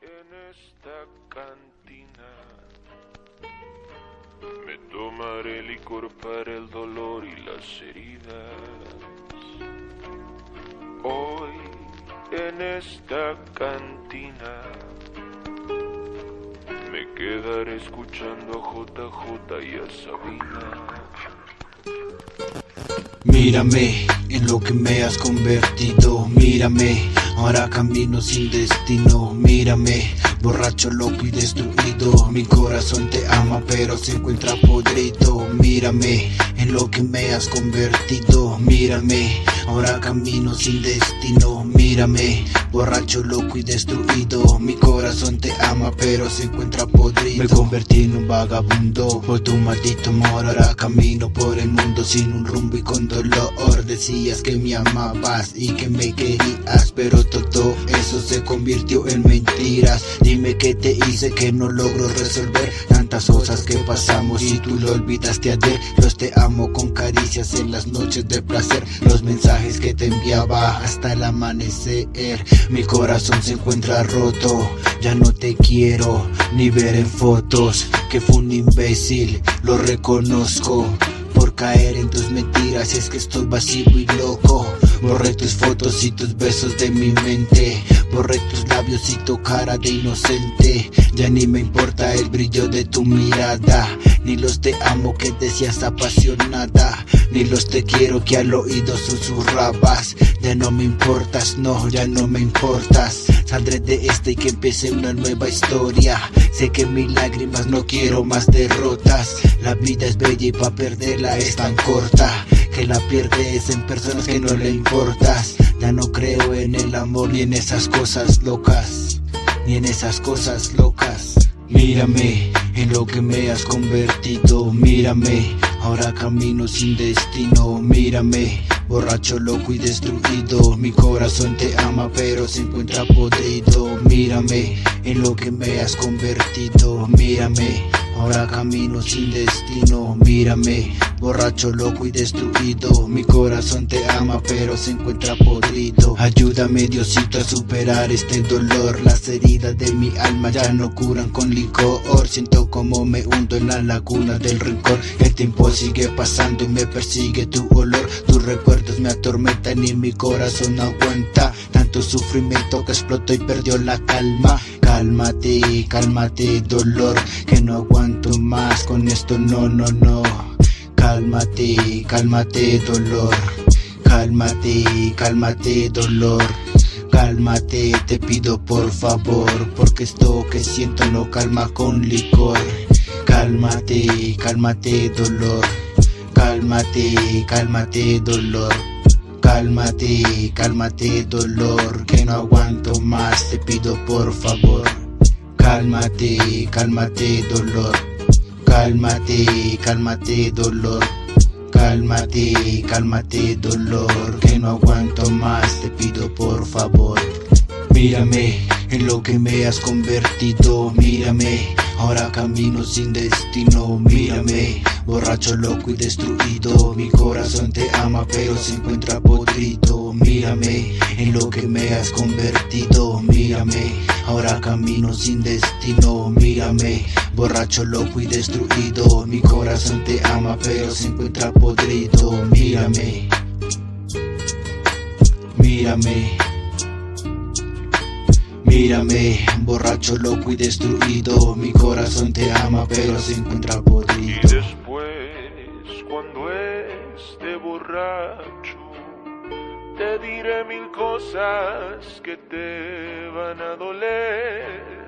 en esta cantina. Me tomaré licor para el dolor y las heridas. Hoy en esta cantina me quedaré escuchando a JJ y a Sabina. Mírame en lo que me has convertido, mírame, ahora camino sin destino, mírame, borracho, loco y destruido, mi corazón te ama pero se encuentra podrido, mírame en lo que me has convertido, mírame, ahora camino sin destino, mírame, borracho, loco y destruido, mi corazón te ama pero se encuentra podrido, me convertí en un vagabundo, por tu maldito amor ahora camino por el mundo sin un rumbo y con dolor, decías que me amabas y que me querías, pero todo eso se convirtió en mentiras, dime qué te hice que no logro resolver tantas cosas que pasamos y tú lo olvidaste ayer, los te amo con caricias en las noches de placer, los mensajes que te enviaba hasta el amanecer, mi corazón se encuentra roto, ya no te quiero ni ver en fotos, que fue un imbécil, lo reconozco, por caer en tus mentiras, es que estoy vacío y loco. Borré tus fotos y tus besos de mi mente, borré tus labios y tu cara de inocente, ya ni me importa el brillo de tu mirada, ni los te amo que decías apasionada, ni los te quiero que al oído susurrabas, ya no me importas, no, ya no me importas, saldré de esta y que empiece una nueva historia, sé que mis lágrimas no quiero más derrotas, la vida es bella y pa' perderla es tan corta, que la pierdes en personas que no le importas, ya no creo en el amor ni en esas cosas locas, ni en esas cosas locas. Mírame en lo que me has convertido, mírame, ahora camino sin destino, mírame, borracho, loco y destruido, mi corazón te ama pero se encuentra podrido, mírame en lo que me has convertido, mírame, ahora camino sin destino, mírame, borracho, loco y destruido, mi corazón te ama pero se encuentra podrido, ayúdame Diosito a superar este dolor, las heridas de mi alma ya no curan con licor, siento como me hundo en la laguna del rencor, el tiempo sigue pasando y me persigue tu olor, tus recuerdos me atormentan y mi corazón no aguanta tanto sufrimiento que explotó y perdió la calma, cálmate, cálmate dolor, que no aguanto más con esto, no, no, no, cálmate, cálmate dolor, cálmate, cálmate dolor, cálmate, te pido por favor, porque esto que siento no calma con licor, cálmate, cálmate dolor, cálmate, cálmate dolor, cálmate, cálmate dolor, que no aguanto más, te pido por favor, cálmate, cálmate dolor, cálmate, cálmate dolor, cálmate, cálmate dolor, que no aguanto más, te pido por favor. Mírame en lo que me has convertido, mírame, ahora camino sin destino, mírame, borracho, loco y destruido, mi corazón te ama pero se encuentra podrido, mírame en lo que me has convertido, mírame, ahora camino sin destino, mírame, borracho, loco y destruido, mi corazón te ama pero se encuentra podrido, mírame, mírame, mírame, borracho, loco y destruido, mi corazón te ama pero se encuentra podrido. Y después, cuando esté borracho, te diré mil cosas que te van a doler.